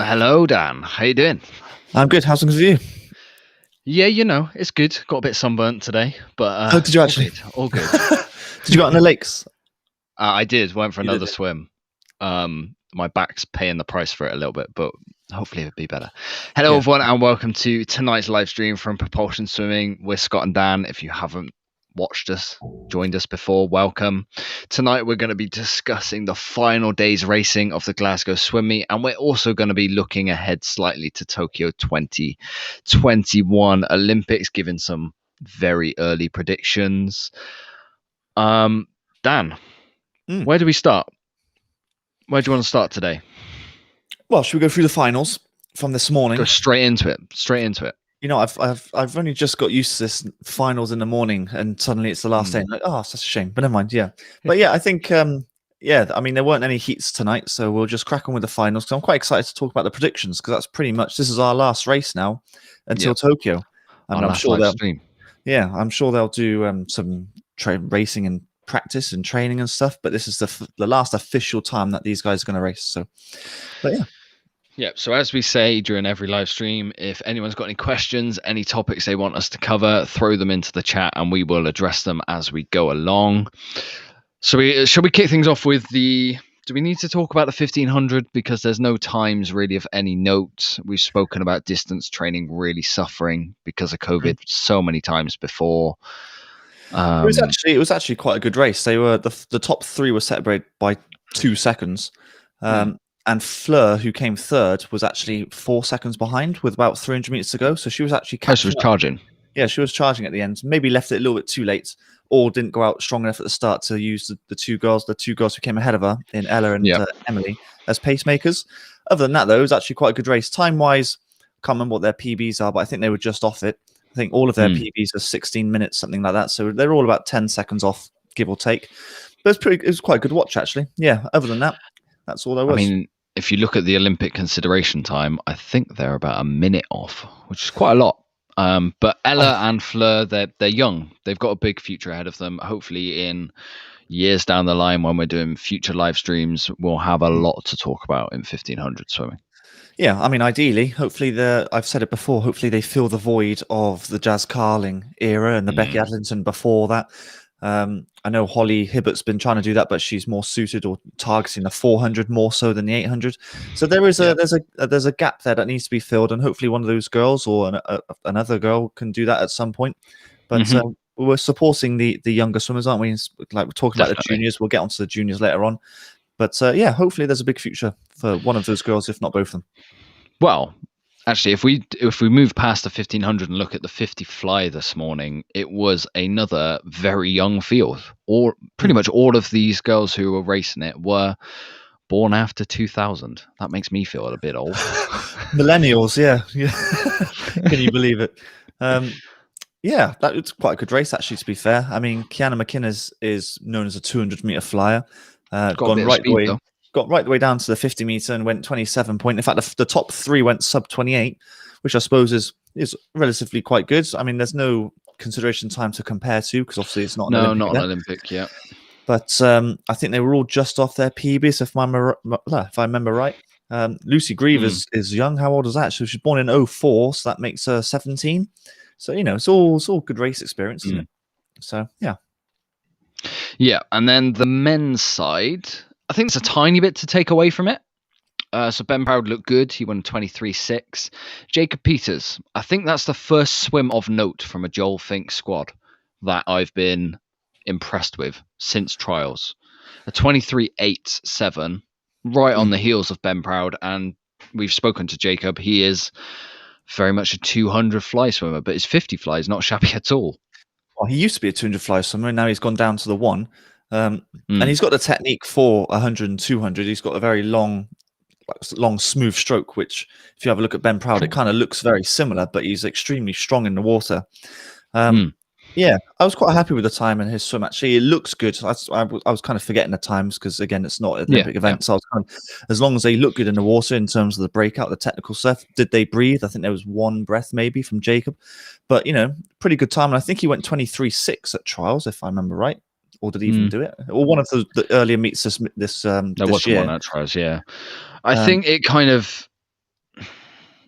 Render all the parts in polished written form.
Hello, Dan. How you doing? I'm good. How's things with you? Yeah, it's good. Got a bit sunburnt today, but Oh, did you all actually? good. All good. Did you go out in the lakes? I did. Went for You did another it. swim. My back's paying the price for it a little bit, but hopefully it'll be better. Hello, Yeah. everyone, and welcome to tonight's live stream from Propulsion Swimming with Scott and Dan. If you haven't joined us before, welcome. Tonight we're going to be discussing the final day's racing of the Glasgow Swim Meet, and we're also going to be looking ahead slightly to Tokyo 2021 Olympics, giving some very early predictions. Dan, where do we start? Where do you want to start today? Well, should we go through the finals from this morning? Go straight into it. You know, I've only just got used to this finals in the morning, and suddenly it's the last day. And like, oh, it's such a shame. But never mind. Yeah, but yeah, I think I mean, there weren't any heats tonight, so we'll just crack on with the finals. So I'm quite excited to talk about the predictions because that's pretty much this is our last race now until Tokyo. And I'm sure they'll stream. Yeah, I'm sure they'll do some racing and practice and training and stuff. But this is the last official time that these guys are going to race. So, but yeah. Yeah, so as we say during every live stream, if anyone's got any questions, any topics they want us to cover, throw them into the chat and we will address them as we go along. So shall we kick things off with do we need to talk about the 1500 because there's no times really of any note? We've spoken about distance training really suffering because of COVID so many times before. It was actually quite a good race. They were the top three were separated by 2 seconds. And Fleur, who came third, was actually 4 seconds behind with about 300 meters to go. So she was actually she was charging. Yeah, she was charging at the end. Maybe left it a little bit too late, or didn't go out strong enough at the start to use the two girls who came ahead of her in Ella and Emily as pacemakers. Other than that, though, it was actually quite a good race. Time-wise, can't remember what their PBs are, but I think they were just off it. I think all of their PBs are 16 minutes, something like that. So they're all about 10 seconds off, give or take. But it was quite a good watch, actually. Yeah, other than that, that's all there was. I mean, if you look at the Olympic consideration time, I think they're about a minute off, which is quite a lot. But Ella and Fleur, they're young. They've got a big future ahead of them. Hopefully in years down the line when we're doing future live streams, we'll have a lot to talk about in 1500 swimming. Yeah, I mean, ideally, hopefully I've said it before, hopefully they fill the void of the Jazz Carling era and the Becky Adlington before that. I know Holly Hibbert's been trying to do that, but she's more suited or targeting the 400 more so than the 800. So there's a gap there that needs to be filled, and hopefully one of those girls or another girl can do that at some point. But we're supporting the younger swimmers, aren't we? Like we're talking about the juniors. We'll get onto the juniors later on. But yeah, hopefully there's a big future for one of those girls, if not both of them. Well, actually, if we move past the 1500 and look at the 50 fly this morning, it was another very young field. Or pretty much all of these girls who were racing it were born after 2000. That makes me feel a bit old. Millennials, yeah. Can you believe it? Yeah, it's quite a good race, actually, to be fair. I mean, Kiana McInnes is known as a 200-meter flyer. Got right the way down to the 50 meter and went 27 point. In fact, the top three went sub 28, which I suppose is relatively quite good. I mean, there's no consideration time to compare to because obviously it's not an Olympic. Yeah, but I think they were all just off their PBs if I remember right. Lucy Grieve is young. How old is that? So she's born in 2004, so that makes her 17. So it's all good race experience, isn't it? So yeah, and then the men's side, I think it's a tiny bit to take away from it. So Ben Proud looked good. He won 23.6. Jacob Peters, I think that's the first swim of note from a Joel Fink squad that I've been impressed with since trials. A 23.87, right on the heels of Ben Proud. And we've spoken to Jacob. He is very much a 200 fly swimmer, but his 50 fly is not shabby at all. Well, he used to be a 200 fly swimmer, and now he's gone down to the 1. And he's got the technique for 100 and 200. He's got a very long, smooth stroke, which if you have a look at Ben Proud, it kind of looks very similar, but he's extremely strong in the water. Yeah, I was quite happy with the time in his swim. Actually, it looks good. I was kind of forgetting the times because again, it's not an Olympic event. So I was kind of, as long as they look good in the water in terms of the breakout, the technical stuff. Did they breathe? I think there was one breath maybe from Jacob, but pretty good time. And I think he went 23.6 at trials, if I remember right. Or did he even do it? Or one of the earlier meets this year. One at trials, yeah. I think it kind of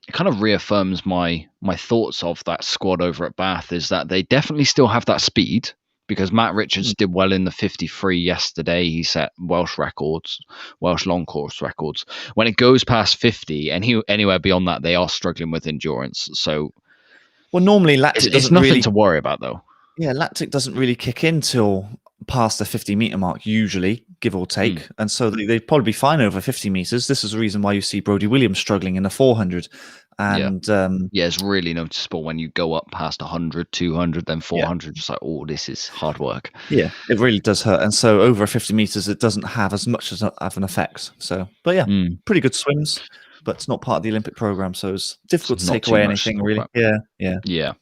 it kind of reaffirms my thoughts of that squad over at Bath, is that they definitely still have that speed, because Matt Richards did well in the 53 yesterday. He set Welsh long course records. When it goes past 50 and anywhere beyond that, they are struggling with endurance. So, well, normally lactic it's doesn't nothing really. to worry about, though. Yeah, lactic doesn't really kick in till past the 50-meter mark, usually, give or take. And so they'd probably be fine over 50 meters. This is the reason why you see Brodie Williams struggling in the 400. And it's really noticeable when you go up past 100, 200, then 400. Just like, oh, this is hard work. Yeah, it really does hurt. And so over 50 meters, it doesn't have as much of an effect. So, but yeah, pretty good swims, but it's not part of the Olympic program. So it's difficult to take away anything, really. Yeah.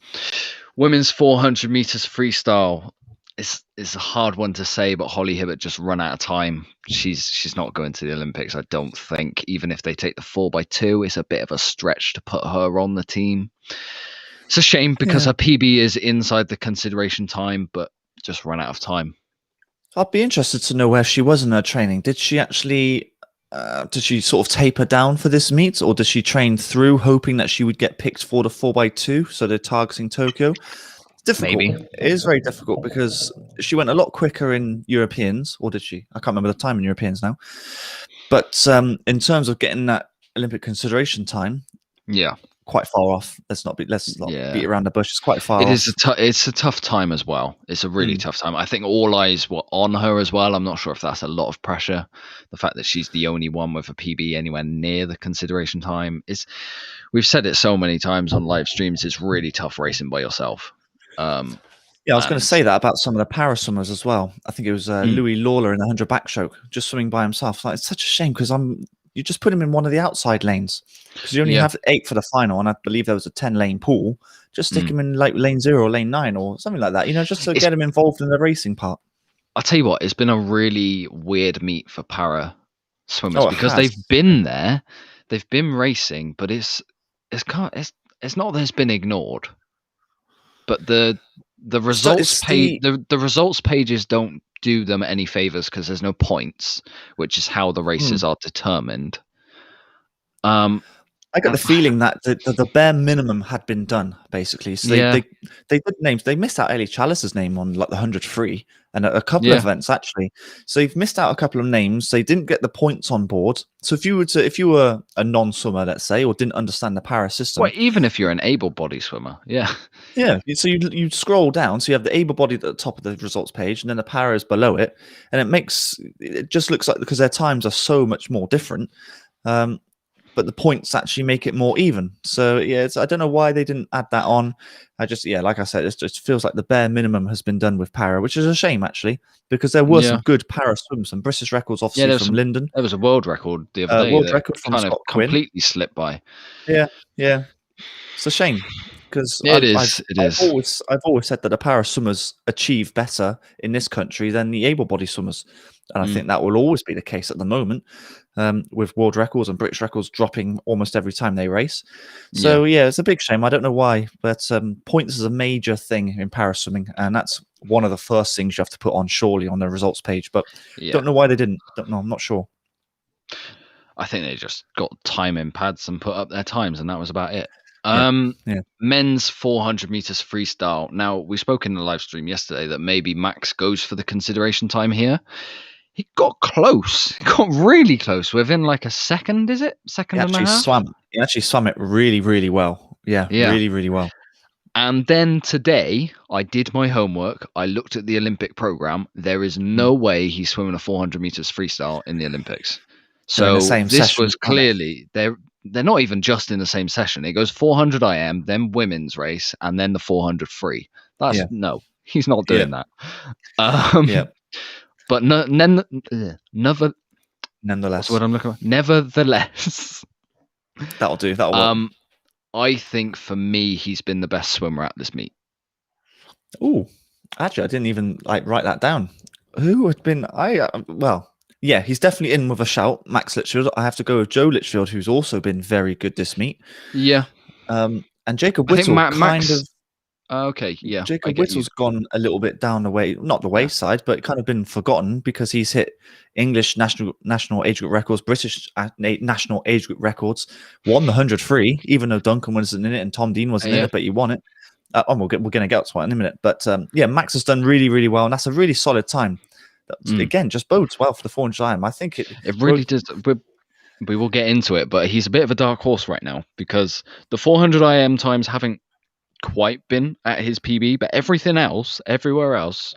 Women's 400 meters freestyle. It's a hard one to say, but Holly Hibbert just run out of time. She's not going to the Olympics, I don't think. Even if they take the 4x2, it's a bit of a stretch to put her on the team. It's a shame because her PB is inside the consideration time, but just run out of time. I'd be interested to know where she was in her training. Did she actually did she sort of taper down for this meet, or did she train through hoping that she would get picked for the 4x2, so they're targeting Tokyo? Difficult. Maybe. It is very difficult because she went a lot quicker in Europeans, or did she? I can't remember the time in Europeans now. But in terms of getting that Olympic consideration time, quite far off. Let's not beat around the bush. It's quite far. It's a tough time as well. It's a really tough time. I think all eyes were on her as well. I'm not sure if that's a lot of pressure. The fact that she's the only one with a PB anywhere near the consideration time is. We've said it so many times on live streams. It's really tough racing by yourself. I was going to say that about some of the para swimmers as well. I think it was Louis Lawler in the 100 backstroke, just swimming by himself. Like, it's such a shame because you just put him in one of the outside lanes because you only have 8 for the final, and I believe there was a 10-lane pool. Just stick him in like lane 0 or lane 9 or something like that, just to get him involved in the racing part. I'll tell you what, it's been a really weird meet for para swimmers because they've been there, they've been racing, but it's not that it's been ignored. But the results page, the results pages don't do them any favors because there's no points, which is how the races are determined. I got the feeling that the bare minimum had been done, basically. So they did names. They missed out Ellie Chalice's name on like the 100 free and a couple of events actually. So they've missed out a couple of names. They didn't get the points on board. So if you were a non-swimmer, let's say, or didn't understand the para system, well, even if you're an able-bodied swimmer, So you scroll down, so you have the able-bodied at the top of the results page, and then the para is below it, and it just looks like because their times are so much more different. But the points actually make it more even. So I don't know why they didn't add that on. I just like I said, it just feels like the bare minimum has been done with para, which is a shame actually, because there were some good para swims, some British records, obviously from Linden. There was a world record the other day. World record from kind Scott of completely slipped by. Yeah, it's a shame because I've always said that the para swimmers achieve better in this country than the able-bodied swimmers, and I think that will always be the case at the moment. With world records and British records dropping almost every time they race. So, it's a big shame. I don't know why, but points is a major thing in para swimming, and that's one of the first things you have to put on, surely, on the results page. But don't know why they didn't. Don't know. I'm not sure. I think they just got time in pads and put up their times, and that was about it. Men's 400 meters freestyle. Now, we spoke in the live stream yesterday that maybe Max goes for the consideration time here. He got close. He got really close. Within like a second, is it? Second and a half? He actually swam it really, really well. Yeah, really, really well. And then today, I did my homework. I looked at the Olympic program. There is no way he's swimming a 400 meters freestyle in the Olympics. So this was clearly, they're not even just in the same session. It goes 400 IM, then women's race, and then the 400 free. No, he's not doing that. But nonetheless, that's what I'm looking for. Nevertheless, that'll do. That'll work. I think for me, he's been the best swimmer at this meet. Oh, actually, I didn't even write that down. Who had been? He's definitely in with a shout. Max Litchfield. I have to go with Joe Litchfield, who's also been very good this meet. Yeah. And Jacob Whittle Okay, yeah, I Jacob get you. Whittle's gone a little bit down the way, not the Yeah. wayside, but kind of been forgotten because he's hit English national age group records, British national age group records, won the 100 free, even though Duncan wasn't in it and Tom Dean wasn't in Yeah. it, but he won it. We're going to get to that in a minute. But yeah, Max has done really, really well, and that's a really solid time. Again, just bodes well for the 400 IM. I think It really does. We will get into it, but he's a bit of a dark horse right now because the 400 IM times haven't quite been at his PB, but everything else, everywhere else,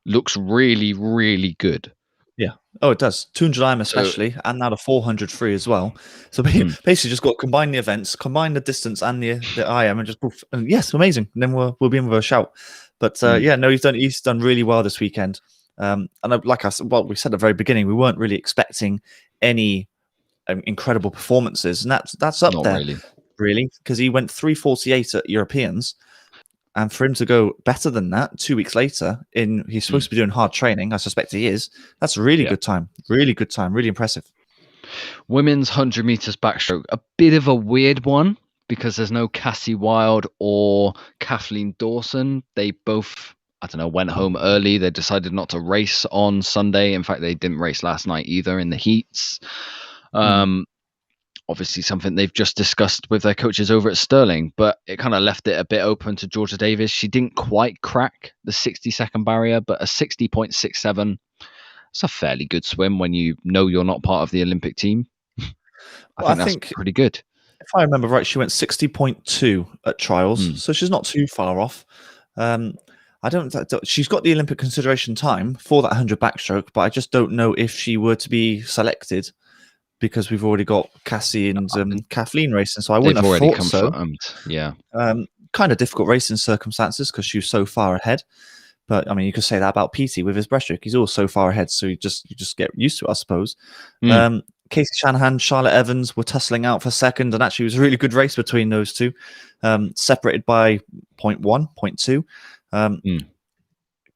looks really, really good. Yeah. Oh, it does. 200 IM especially, and now the 400 free as well. So basically, just got to combine the events, combine the distance and the IM, and just poof. And yes, amazing. And then we'll be in with a shout. But yeah, no, he's done really well this weekend. And like I said, well, we said at the very beginning, we weren't really expecting any incredible performances, and that's up Not there, really, because he went 3:48 at Europeans. And for him to go better than that 2 weeks later, he's supposed to be doing hard training. I suspect he is. That's a really good time. Really good time. Really impressive. Women's 100 meters backstroke, a bit of a weird one because there's no Cassie Wild or Kathleen Dawson. They both, I don't know, went home early. They decided not to race on Sunday. In fact, they didn't race last night either in the heats. Obviously something they've just discussed with their coaches over at Stirling, but it kind of left it a bit open to Georgia Davis. She didn't quite crack the 60-second barrier, but a 60.67, it's a fairly good swim when you know you're not part of the Olympic team. I think that's pretty good. If I remember right, she went 60.2 at trials, so she's not too far off. She's got the Olympic consideration time for that 100 backstroke, but I just don't know if she were to be selected, because we've already got Cassie and Kathleen racing, so I wouldn't have thought so. Yeah. Kind of difficult racing circumstances because she was so far ahead. But I mean, you could say that about Petey with his breaststroke. He's all so far ahead, so you just get used to it, I suppose. Casey Shanahan, Charlotte Evans were tussling out for second, and actually it was a really good race between those two, separated by 0.1, 0.2.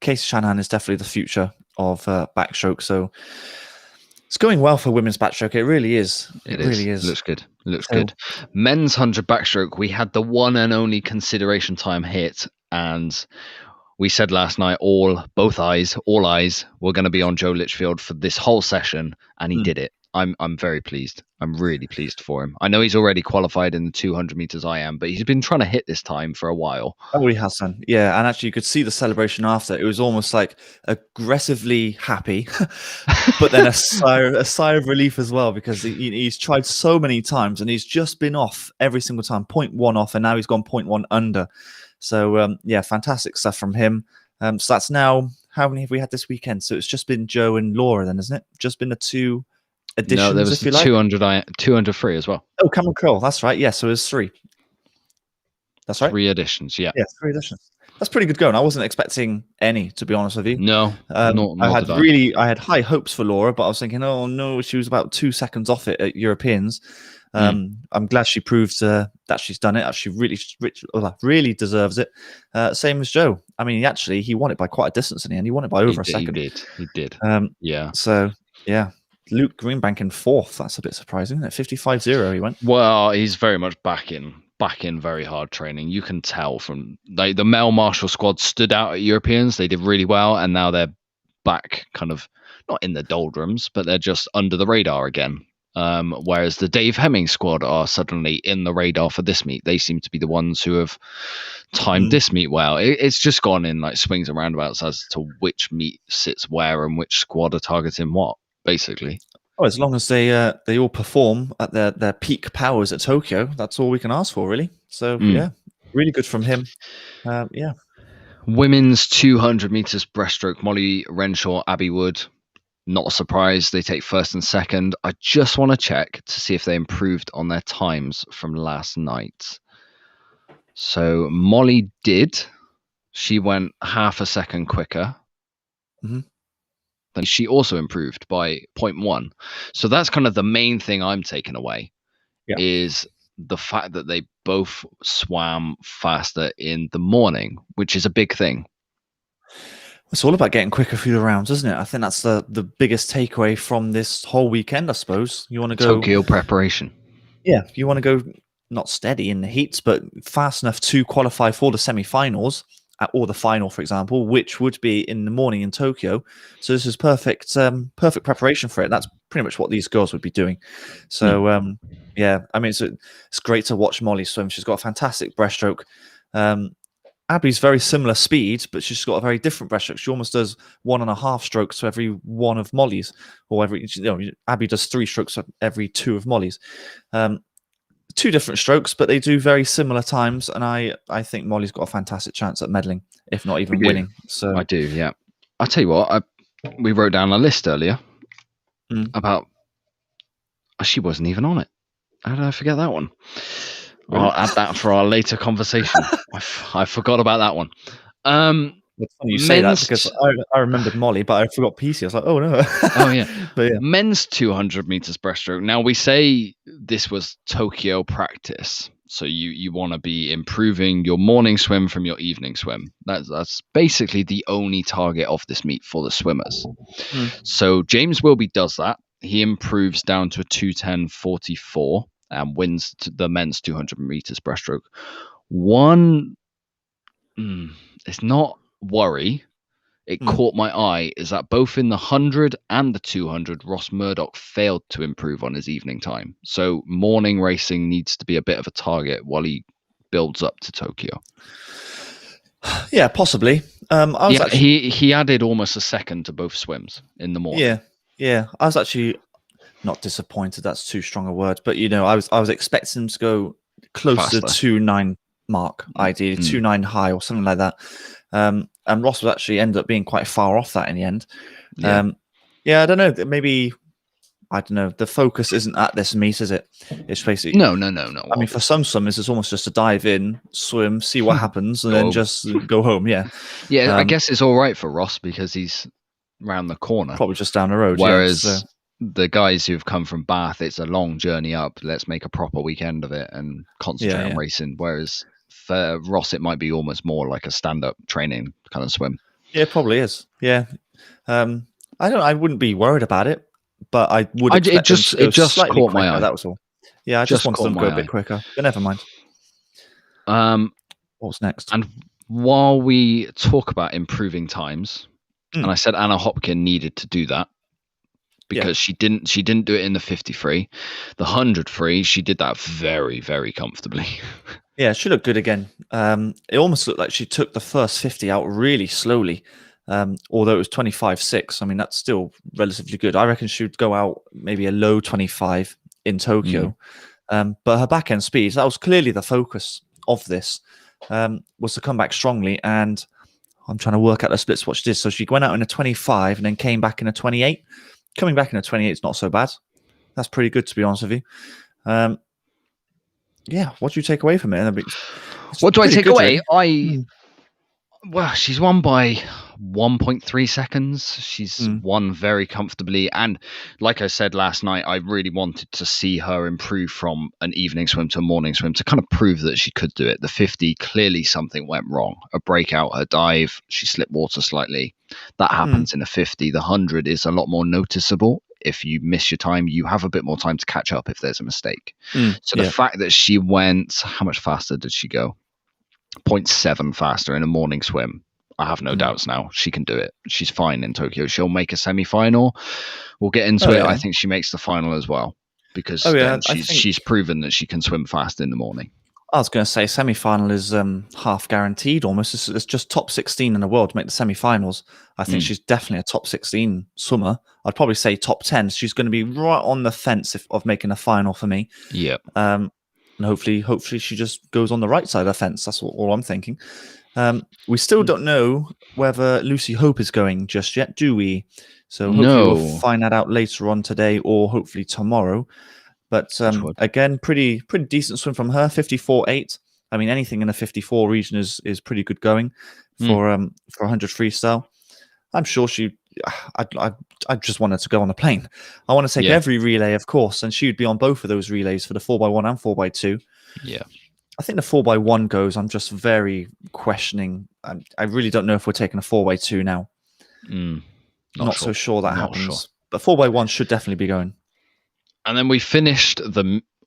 Casey Shanahan is definitely the future of backstroke, so it's going well for women's backstroke. It really is. It really is. Looks good. Good. Men's 100 backstroke, we had the one and only consideration time hit, and we said last night all eyes were going to be on Joe Litchfield for this whole session, and he did it. I'm very pleased. I'm really pleased for him. I know he's already qualified in the 200 meters IM, but he's been trying to hit this time for a while. Oh, he has done. Yeah, and actually you could see the celebration after. It was almost like aggressively happy, but then a sigh of relief as well, because he's tried so many times and he's just been off every single time, 0.1 off, and now he's gone 0.1 under. So yeah, fantastic stuff from him. So that's now, how many have we had this weekend? So it's just been Joe and Laura then, isn't it? Just been the two additions. No, there was the 200 free as well. Oh, Cameron Kroll, that's right. Yeah, so it was 3. That's right. 3 additions, yeah. Yeah, 3 additions. That's pretty good going. I wasn't expecting any, to be honest with you. No, I had high hopes for Laura, but I was thinking, oh no, she was about 2 seconds off it at Europeans. I'm glad she proved that she's done it. She really deserves it. Same as Joe. I mean, he won it by quite a distance in the end. He won it by over a second. He did. Yeah. So yeah, Luke Greenbank in 4th. That's a bit surprising, isn't it? 55.0 he went. Well, he's very much back in very hard training. You can tell from the male martial squad stood out at Europeans. They did really well, and now they're back, kind of not in the doldrums, but they're just under the radar again. Whereas the Dave Hemming squad are suddenly in the radar for this meet. They seem to be the ones who have timed this meet well. It's just gone in like swings and roundabouts as to which meet sits where and which squad are targeting what, basically. Oh, as long as they all perform at their peak powers at Tokyo, that's all we can ask for, really. So yeah, really good from him. Yeah. Women's 200 meters breaststroke, Molly Renshaw, Abby Wood. Not a surprise. They take 1st and 2nd. I just want to check to see if they improved on their times from last night. So Molly did. She went half a second quicker. Then she also improved by 0.1. So that's kind of the main thing I'm taking away, is the fact that they both swam faster in the morning, which is a big thing. It's all about getting quicker through the rounds, isn't it? I think that's the biggest takeaway from this whole weekend, I suppose. You want to go Tokyo preparation. Yeah, you want to go not steady in the heats, but fast enough to qualify for the semi-finals or the final, for example, which would be in the morning in Tokyo. So this is perfect preparation for it. That's pretty much what these girls would be doing. So yeah, I mean, it's great to watch Molly swim. She's got a fantastic breaststroke. Abby's very similar speed, but she's got a very different breaststroke. She almost does 1.5 strokes for every one of Molly's, or Abby does 3 strokes for every 2 of Molly's. 2 different strokes, but they do very similar times, and I think Molly's got a fantastic chance at medaling, if not even winning. So I do, yeah. I'll tell you what, we wrote down a list earlier about. She wasn't even on it. How did I forget that one? Really? I'll add that for our later conversation. I forgot about that one. It's funny you say that because I remembered Molly, but I forgot PC. I was like, oh no. Oh yeah. But yeah. Men's 200 meters breaststroke. Now we say this was Tokyo practice, so you want to be improving your morning swim from your evening swim. That's basically the only target of this meet for the swimmers. So James Wilby does that. He improves down to a 2:10.44 and wins the men's 200 meters breaststroke. It's not worry. It caught my eye is that both in the 100 and the 200, Ross Murdoch failed to improve on his evening time. So morning racing needs to be a bit of a target while he builds up to Tokyo. Yeah, possibly. He added almost a second to both swims in the morning. Yeah. I was actually not disappointed. That's too strong a word, but I was expecting him to go close to the 2:09 mark, ideally 2:09 high or something like that. And Ross was actually ended up being quite far off that in the end. I don't know. Maybe I don't know. The focus isn't at this meet, is it? It's basically no. I mean, for some swimmers, it's almost just to dive in, swim, see what happens, and then just go home. Yeah. I guess it's all right for Ross because he's round the corner, probably just down the road. Whereas the guys who've come from Bath, it's a long journey up. Let's make a proper weekend of it and concentrate on racing. Whereas for Ross, it might be almost more like a stand-up training kind of swim. Yeah, it probably is. Yeah. I wouldn't be worried about it, but I would expect it just caught my eye. That was all. Yeah, I just wanted them to go a bit quicker, but never mind. What's next? And while we talk about improving times, and I said Anna Hopkin needed to do that because she didn't do it in the 50 free. The 100 free, she did that very, very comfortably. Yeah, she looked good again. It almost looked like she took the first 50 out really slowly. Although it was 25.6, I mean, that's still relatively good. I reckon she would go out maybe a low 25 in Tokyo. But her back end speed, that was clearly the focus of this, was to come back strongly. And I'm trying to work out the splits what she did. So she went out in a 25 and then came back in a 28. Coming back in a 28 is not so bad. That's pretty good, to be honest with you. What do you take away from it? What do I take away? Well, she's won by 1.3 seconds. She's won very comfortably. And like I said last night, I really wanted to see her improve from an evening swim to a morning swim to kind of prove that she could do it. The 50, clearly something went wrong. A breakout, her dive, she slipped water slightly. That happens in a 50. The 100 is a lot more noticeable. If you miss your time, you have a bit more time to catch up if there's a mistake. The fact that she went, how much faster did she go? 0.7 faster in a morning swim. I have no doubts now. She can do it. She's fine in Tokyo. She'll make a semi-final. We'll get into it. I think she makes the final as well because she's proven that she can swim fast in the morning. I was going to say semi-final is half guaranteed almost. It's just top 16 in the world to make the semi-finals. I think she's definitely a top 16 swimmer. I'd probably say top 10. She's going to be right on the fence of making a final for me. Yeah. And hopefully she just goes on the right side of the fence. That's all I'm thinking. We still don't know whether Lucy Hope is going just yet, do we? So hopefully we'll find that out later on today or hopefully tomorrow. But again, pretty decent swim from her, 54.8. I mean, anything in the 54 region is pretty good going for 100 freestyle. I'm sure I just wanted to go on a plane. I want to take every relay, of course, and she would be on both of those relays for the 4x1 and 4x2. Yeah. I think the 4x1 goes. I'm just very questioning. I really don't know if we're taking a 4x2 now. Not so sure that happens. Sure. But 4x1 should definitely be going. And then we finished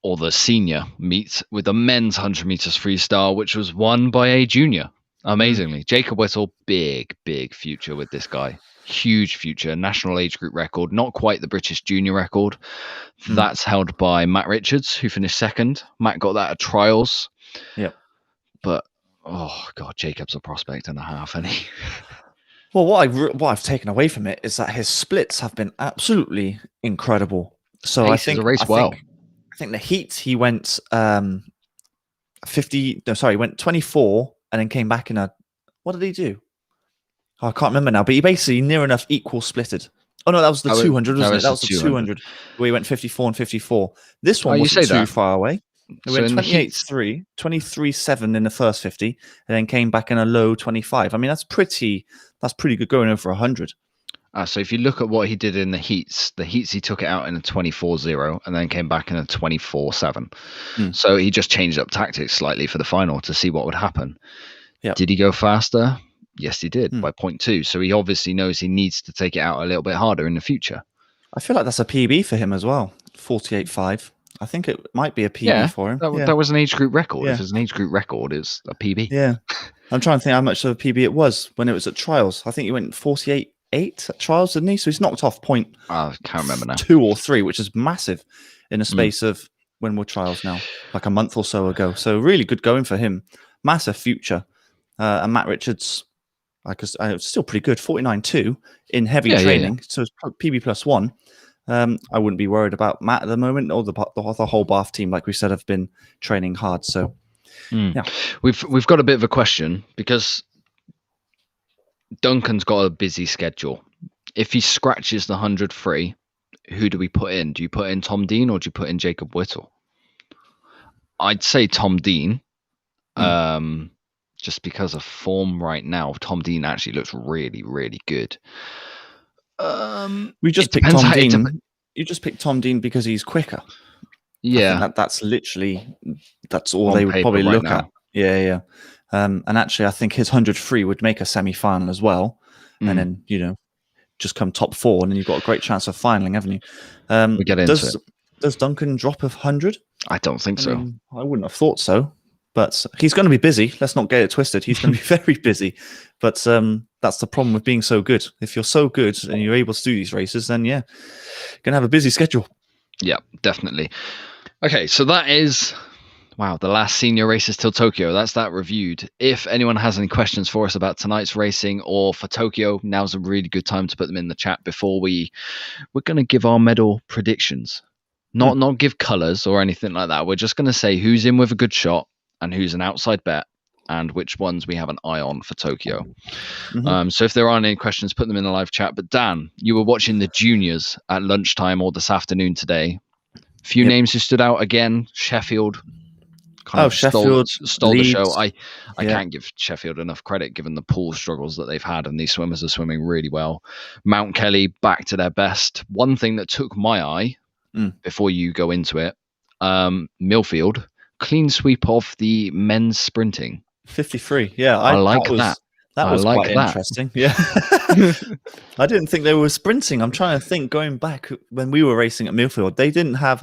or the senior meet with the men's 100 meters freestyle, which was won by a junior. Amazingly, Jacob Whittle, big future with this guy. Huge future, national age group record, not quite the British junior record. That's held by Matt Richards, who finished second. Matt got that at trials. Yep. But oh god, Jacob's a prospect and a half, and he. Well, what I've taken away from it is that his splits have been absolutely incredible. So I think the heat he went 50. No, sorry, he went 24 and then came back in a. What did he do? Oh, I can't remember now. But he basically near enough equal splitted. Oh no, that was the 200, wasn't it? That was the 200 where he went 54 and 54. This one wasn't too far away. He went 28.3, 23.7 in the first 50, and then came back in a low 25. I mean, that's pretty good going over 100. So if you look at what he did in the heats he took it out in a 24.0 and then came back in a 24.7. So he just changed up tactics slightly for the final to see what would happen. Yep. Did he go faster? Yes, he did by 0.2. So he obviously knows he needs to take it out a little bit harder in the future. I feel like that's a PB for him as well, 48.5. I think it might be a PB for him. That was an age group record. If it's an age group record, it's a PB. Yeah. I'm trying to think how much of a PB it was when it was at trials. I think he went 48.8 at trials, didn't he? So he's knocked off point. I can't remember now. 2 or 3, which is massive in a space of when we're trials now, like a month or so ago. So really good going for him. Massive future. And Matt Richards, it's still pretty good, 49.2 in heavy training. Yeah. So it's PB +1. I wouldn't be worried about Matt at the moment, or the whole Bath team, like we said, have been training hard. So, yeah, we've got a bit of a question because Duncan's got a busy schedule. If he scratches the 100 free, who do we put in? Do you put in Tom Dean or do you put in Jacob Whittle? I'd say Tom Dean, just because of form right now. Tom Dean actually looks really, really good. We just picked Tom Dean. You just picked Tom Dean because he's quicker. Yeah, that's all they would probably look at. Yeah. And actually, I think his 100 free would make a semi-final as well, and then just come top 4, and then you've got a great chance of finaling, haven't you? We get into it. Does Duncan drop 100? I don't think so. I wouldn't have thought so. But he's going to be busy. Let's not get it twisted. He's going to be very busy. But that's the problem with being so good. If you're so good and you're able to do these races, then yeah, you're going to have a busy schedule. Yeah, definitely. Okay, so that is, the last senior races till Tokyo. That's that reviewed. If anyone has any questions for us about tonight's racing or for Tokyo, now's a really good time to put them in the chat before we're going to give our medal predictions. Not give colours or anything like that. We're just going to say who's in with a good shot and who's an outside bet, and which ones we have an eye on for Tokyo. So if there aren't any questions, put them in the live chat. But Dan, you were watching the juniors at lunchtime or this afternoon today. Few names who stood out again. Sheffield. Sheffield stole the show. I can't give Sheffield enough credit given the pool struggles that they've had, and these swimmers are swimming really well. Mount Kelly back to their best. One thing that took my eye before you go into it, Millfield. Clean sweep of the men's sprinting. 53. Yeah, I like that. That was quite interesting. Yeah. I didn't think they were sprinting. I'm trying to think, going back when we were racing at Millfield,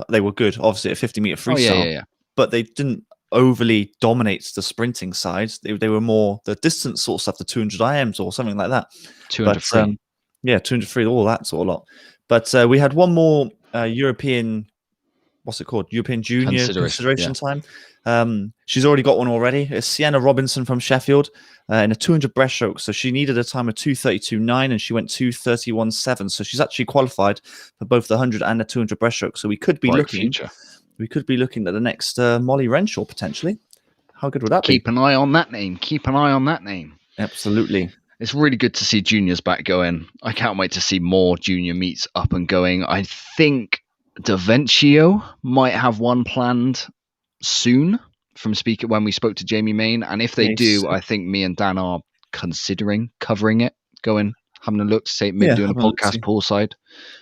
they were good, obviously, at 50 meter freestyle, but they didn't overly dominate the sprinting side. They were more the distance sort of stuff, the 200 IMs or something like that. 200 free. 200 free, all that sort of lot. But we had one more European. What's it called? European Junior consideration time. She's already got one already. It's Sienna Robinson from Sheffield in a 200 breaststroke. So she needed a time of 2:32.9 and she went 2:31.7. So she's actually qualified for both the 100 and the 200 breaststroke. So we could be looking at the next Molly Renshaw potentially. How good would that be? Keep an eye on that name. Absolutely. It's really good to see juniors back going. I can't wait to see more junior meets up and going. I think Davencio might have one planned soon from when we spoke to Jamie Main, and if they do, I think me and Dan are considering covering it, having a look to say maybe doing a podcast poolside.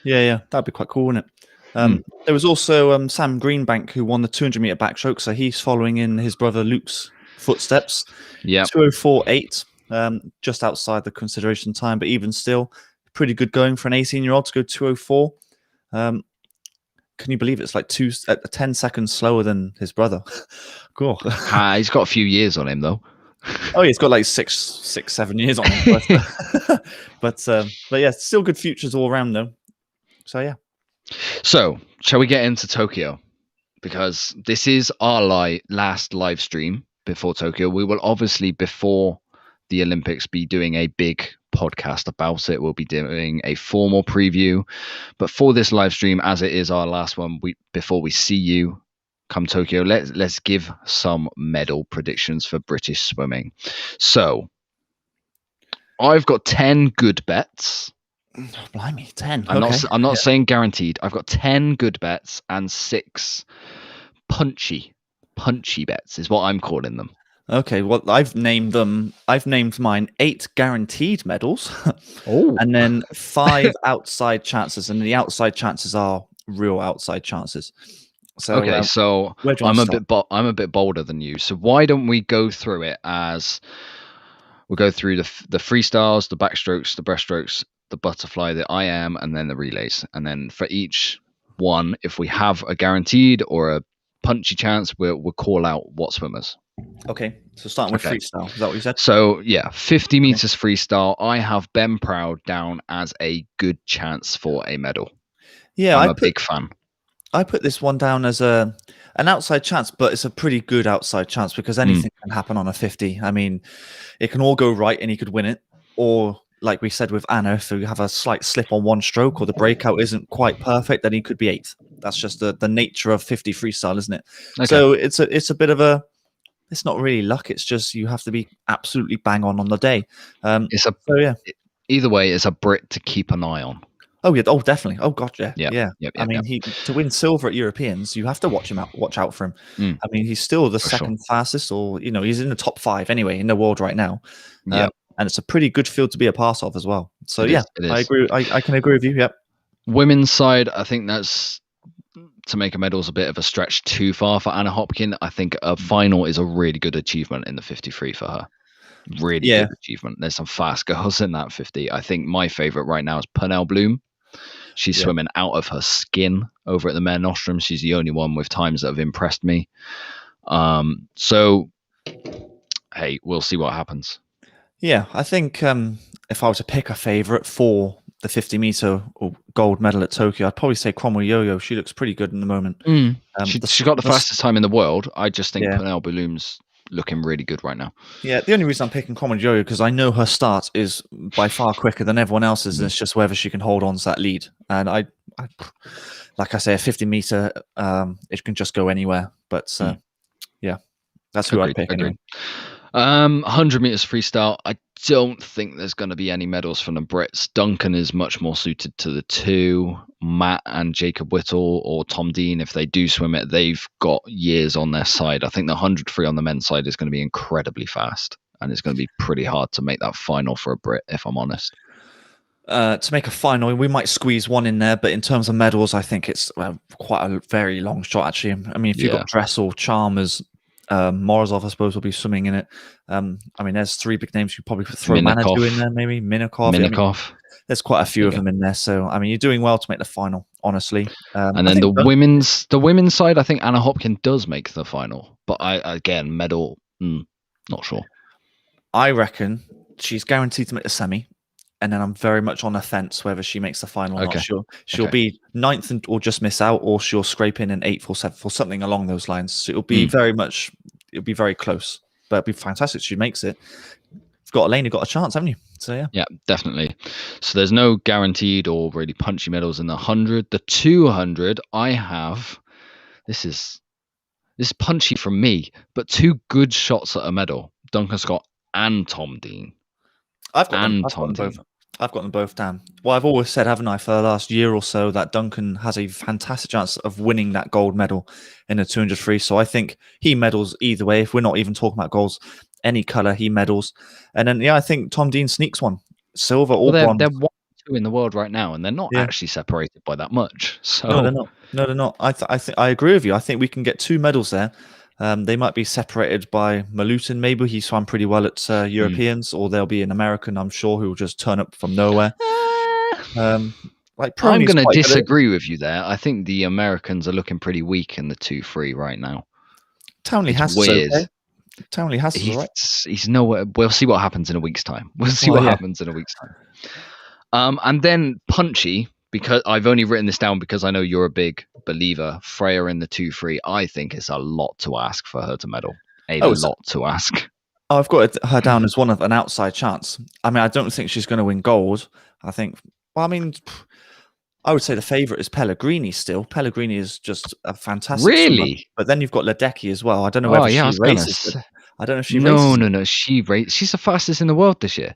Yeah, that'd be quite cool, wouldn't it? There was also Sam Greenbank who won the 200 meter backstroke, so he's following in his brother Luke's footsteps. 2:04.8, just outside the consideration time, but even still pretty good going for an 18-year-old to go 2:04. can you believe it's like 10 seconds slower than his brother? Cool. He's got a few years on him though. Oh, he's got like 7 years on him. But yeah, still good futures all around though. So yeah. So shall we get into Tokyo? Because this is our last live stream before Tokyo. We will obviously, before the Olympics, be doing a big podcast about it. We'll be doing a formal preview. But for this live stream, as it is our last one, before we see you come Tokyo, let's give some medal predictions for British swimming. So I've got 10 good bets. Oh, blimey, 10. I'm not saying guaranteed. I've got 10 good bets and 6 punchy bets is what I'm calling them. Okay, well, I've named mine 8 guaranteed medals, Oh, and then 5 outside chances, and the outside chances are real outside chances. So okay, so I'm a bit bolder than you. So why don't we go through it as we'll go through the freestyles, the backstrokes, the breaststrokes, the butterfly, the IM, and then the relays. And then for each one, if we have a guaranteed or a punchy chance, we'll call out what swimmers. Okay, so starting with freestyle. Is that what you said? So yeah, 50 meters freestyle. I have Ben Proud down as a good chance for a medal. Yeah, I'm a big fan. I put this one down as an outside chance, but it's a pretty good outside chance because anything can happen on a 50. I mean, it can all go right and he could win it, or like we said with Anna, if you have a slight slip on one stroke or the breakout isn't quite perfect, then he could be 8th. That's just the nature of 50 freestyle, isn't it? Okay. So it's a bit of a, it's not really luck. It's just you have to be absolutely bang on the day. Either way, it's a Brit to keep an eye on. Oh yeah, oh definitely. Oh god, yeah, yeah. I mean, to win silver at Europeans, you have to watch out for him. I mean, he's still the second fastest, or he's in the top 5 anyway in the world right now. Yeah, and it's a pretty good field to be a part of as well. So it is. I agree. I can agree with you. Yep. Women's side, I think that's to make a medal is a bit of a stretch too far for Anna Hopkin. I think a final is a really good achievement in the 53 for her. Really good achievement. There's some fast girls in that 50. I think my favorite right now is Pernell Bloom. She's swimming out of her skin over at the Mare Nostrum. She's the only one with times that have impressed me. So, hey, we'll see what happens. Yeah, I think if I were to pick a favorite for the 50 meter gold medal at Tokyo, I'd probably say Cromwell Yo-Yo. She looks pretty good in the moment. She got the fastest time in the world. I just think Pernell Bloom's looking really good right now. Yeah, the only reason I'm picking Cromwell Yo-Yo because I know her start is by far quicker than everyone else's, and it's just whether she can hold on to that lead. And I like I say, a 50 meter, it can just go anywhere. But yeah, that's who I'd pick. Anyway. 100 meters freestyle. I don't think there's going to be any medals from the Brits. Duncan is much more suited to the 2. Matt and Jacob Whittle or Tom Dean, if they do swim it, they've got years on their side. I think the 100 free on the men's side is going to be incredibly fast, and it's going to be pretty hard to make that final for a Brit, if I'm honest. To make a final, we might squeeze one in there, but in terms of medals, I think it's quite a very long shot, actually. I mean, if you've got Dressel, Chalmers, Morozov, I suppose, will be swimming in it. I mean, there's 3 big names. You probably could throw Manadu in there, maybe Minakov. I mean, there's quite a few of them in there. So, I mean, you're doing well to make the final, honestly. And then the women's side, I think Anna Hopkin does make the final, but again, medal, not sure. I reckon she's guaranteed to make the semi. And then I'm very much on the fence whether she makes the final or not. She'll be 9th or just miss out, or she'll scrape in an 8th or 7th or something along those lines. So it'll be it'll be very close, but it'll be fantastic if she makes it. You've got Elaine, you've got a chance, haven't you? So yeah, definitely. So there's no guaranteed or really punchy medals in the 100. The 200, I have. This is punchy from me, but 2 good shots at a medal: Duncan Scott and Tom Dean. I've got them both down. Well, I've always said, haven't I, for the last year or so, that Duncan has a fantastic chance of winning that gold medal in the 200 free. So I think he medals either way. If we're not even talking about goals, any colour, he medals. And then, I think Tom Dean sneaks one. Silver or bronze. They're 1-2 in the world right now, and they're not actually separated by that much. So no, they're not. No, they're not. I agree with you. I think we can get 2 medals there. They might be separated by Malutin, maybe. He swam pretty well at Europeans, or there'll be an American, I'm sure, who will just turn up from nowhere. Like I'm Prony's going to quite good at it. disagree with you there. I think the Americans are looking pretty weak in the 2-3 right now. Townley It's has weird. okay. Townley has all right. He's nowhere. We'll see what happens in a week's time. We'll see what happens in a week's time. And then Punchy, because I've only written this down because I know you're a big believer. Freya in the 2-3. I think it's a lot to ask for her to medal. A lot to ask. Oh, I've got her down as one of an outside chance. I mean, I don't think she's going to win gold. I think. Well, I mean, I would say the favourite is Pellegrini still. Pellegrini is just a fantastic swimmer. But then you've got Ledecky as well. I don't know whether she races. I don't know if she races. No. She's the fastest in the world this year.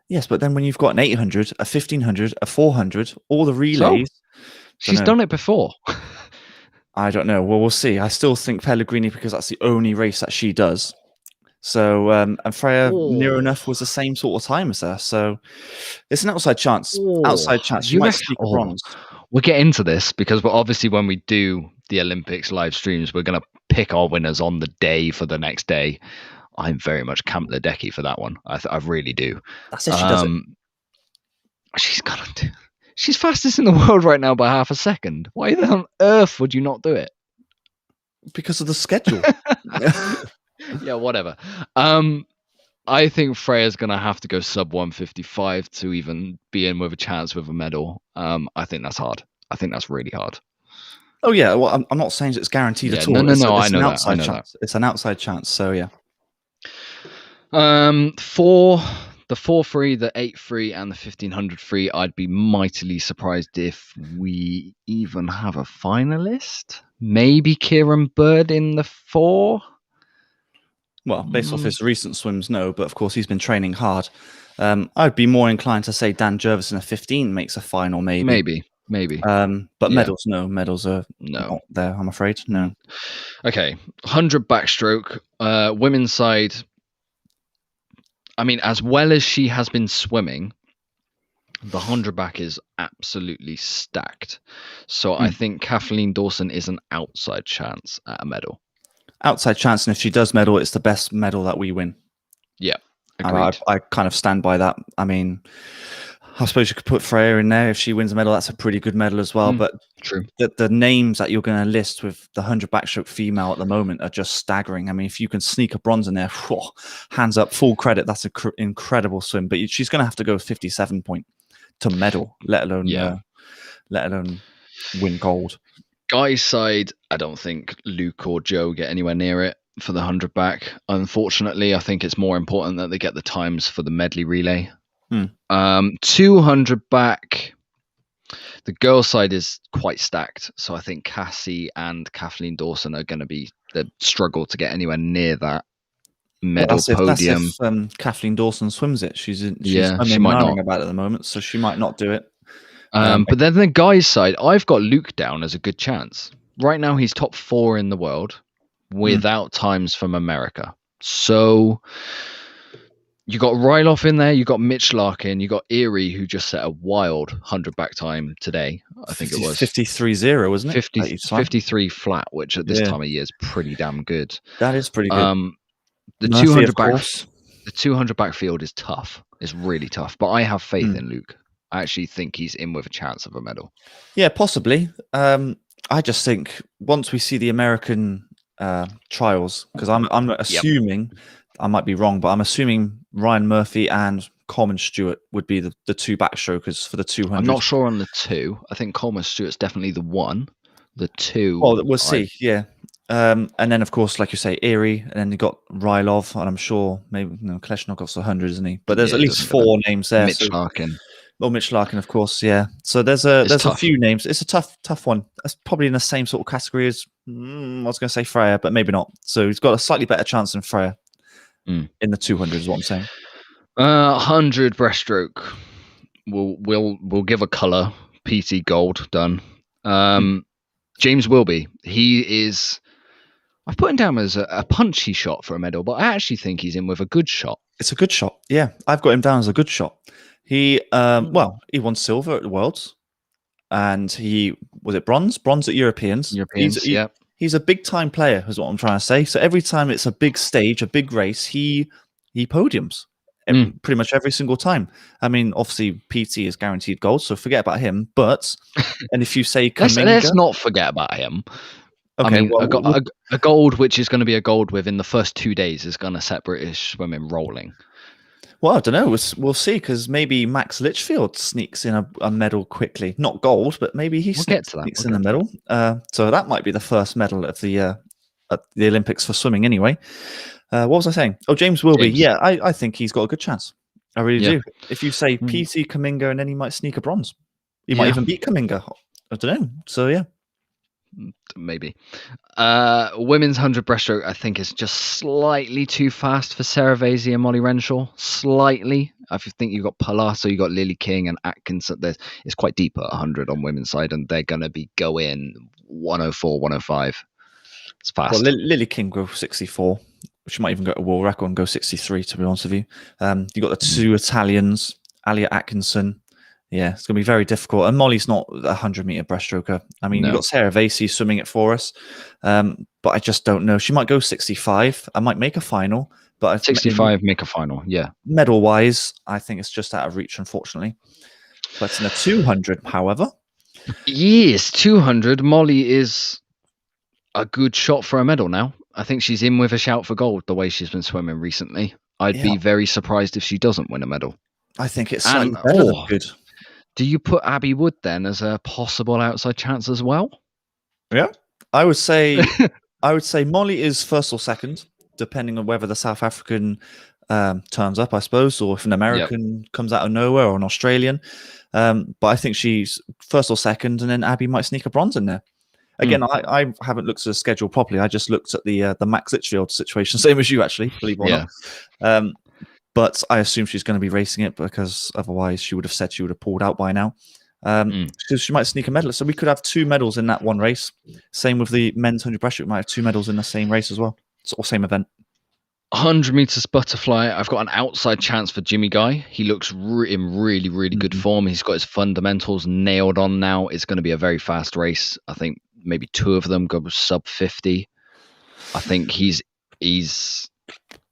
Yes, but then when you've got an 800, a 1500, a 400, all the relays. So, she's done it before. I don't know. Well, we'll see. I still think Pellegrini because that's the only race that she does. So, and Freya near enough was the same sort of time as her. So it's an outside chance. Outside chance. You might sneak a bronze. We'll get into this because obviously when we do the Olympics live streams, we're going to pick our winners on the day for the next day. I'm very much Camp Ledecky for that one. I really do. That's if she does it. She's gonna do. She's fastest in the world right now by half a second. Why on earth would you not do it? Because of the schedule. Yeah, whatever. I think Freya's gonna have to go sub 155 to even be in with a chance with a medal. I think that's hard. I think that's really hard. Oh yeah, well, I'm not saying it's guaranteed at all. No. It's I know an that. outside chance. It's an outside chance. So yeah. For the 4-3, the 8-3, and the 1500 free, I'd be mightily surprised if we even have a finalist. Maybe Kieran Bird in the 4. Well, based off his recent swims, no. But of course, he's been training hard. I'd be more inclined to say Dan Jervis in a 15 makes a final, maybe. But medals, no. Medals are not there, I'm afraid. No. Okay, 100 backstroke. Women's side. I mean, as well as she has been swimming, the 100 back is absolutely stacked. So I think Kathleen Dawson is an outside chance at a medal. Outside chance, and if she does medal, it's the best medal that we win. Yeah, agreed. I kind of stand by that. I mean, I suppose you could put Freya in there. If she wins a medal, that's a pretty good medal as well. But true. The names that you're going to list with the 100 backstroke female at the moment are just staggering. I mean, if you can sneak a bronze in there, hands up, full credit. That's an incredible swim. But she's going to have to go 57 point to medal, let alone win gold. Guys' side, I don't think Luke or Joe get anywhere near it for the 100 back. Unfortunately, I think it's more important that they get the times for the medley relay. 200 back, the girls' side is quite stacked. So I think Cassie and Kathleen Dawson are going to be the struggle to get anywhere near that medal podium. That's if Kathleen Dawson swims it. She's she might not about it at the moment, so she might not do it. But then the guys' side, I've got Luke down as a good chance. Right now, he's top 4 in the world without times from America. So you got Ryloff in there, you got Mitch Larkin, you got Erie, who just set a wild 100 back time today. I think it was 53.0, wasn't it? 53 flat, which at this time of year is pretty damn good. That is pretty good. The 200 back, the 200 back field is tough. It's really tough. But I have faith in Luke. I actually think he's in with a chance of a medal. Yeah, possibly. I just think once we see the American trials, because I'm assuming, I might be wrong, but I'm assuming Ryan Murphy and Coleman Stewart would be the two backstrokers for the 200. I'm not sure on the 2. I think Coleman Stewart's definitely the 1. The 2. Well, we'll see. Yeah. And then, of course, like you say, Erie, and then you got Rylov, and I'm sure maybe Kleshnokov's 100, isn't he? But there's at least 4 names there. Mitch Larkin. Well, Mitch Larkin, of course, yeah. So there's a few names. It's a tough one. That's probably in the same sort of category as I was going to say Freya, but maybe not. So he's got a slightly better chance than Freya in the 200, is what I'm saying. 100 breaststroke. We'll give a colour. PT gold done. James Wilby. He is. I've put him down as a punchy shot for a medal, but I actually think he's in with a good shot. It's a good shot. Yeah, I've got him down as a good shot. He he won silver at the Worlds, and he was it bronze at Europeans. He's a big time player, is what I'm trying to say. So every time it's a big stage, a big race, he podiums. pretty much every single time. I mean, obviously PT is guaranteed gold, so forget about him. But and if you say Kaminga, let's not forget about him. Okay, I mean, a gold which is going to be a gold within the first 2 days is going to set British swimming rolling. Well, I don't know. We'll see, because maybe Max Litchfield sneaks in a medal quickly. Not gold, but maybe he sneaks in a medal. So that might be the first medal at the Olympics for swimming anyway. What was I saying? Oh, James Wilby. Yeah, I think he's got a good chance. I really do. If you say PT Kaminga, and then he might sneak a bronze. He might even beat Kaminga. I don't know. So, yeah. Maybe. Women's 100 breaststroke, I think, is just slightly too fast for Sarah Vasey and Molly Renshaw. Slightly. I think you've got Palazzo, you've got Lily King and Atkinson. It's quite deep at 100 on women's side, and they're going to be going 104, 105. It's fast. Well, Lily King go 64. She might even go to world record and go 63, to be honest with you. You've got the two Italians, Alia Atkinson. Yeah, it's going to be very difficult. And Molly's not a 100-meter breaststroker. I mean, you've got Sarah Vasey swimming it for us. But I just don't know. She might go 65. I might make a final. But 65, make a final, yeah. Medal-wise, I think it's just out of reach, unfortunately. But in a 200, however. Yes, 200. Molly is a good shot for a medal now. I think she's in with a shout for gold the way she's been swimming recently. I'd be very surprised if she doesn't win a medal. I think it's slightly better than good. Do you put Abby Wood then as a possible outside chance as well? Yeah, I would say Molly is first or second, depending on whether the South African turns up, I suppose, or if an American comes out of nowhere or an Australian. But I think she's first or second, and then Abby might sneak a bronze in there. Again, I haven't looked at the schedule properly. I just looked at the Max Litchfield situation, same as you, actually, believe it or not. But I assume she's going to be racing it, because otherwise she would have said she would have pulled out by now. So she might sneak a medal. So we could have 2 medals in that one race. Same with the men's 100 breaststroke. We might have 2 medals in the same race as well, or same event. 100 meters butterfly. I've got an outside chance for Jimmy Guy. He looks in really, really good form. He's got his fundamentals nailed on now. It's going to be a very fast race. I think maybe 2 of them go sub 50. I think he's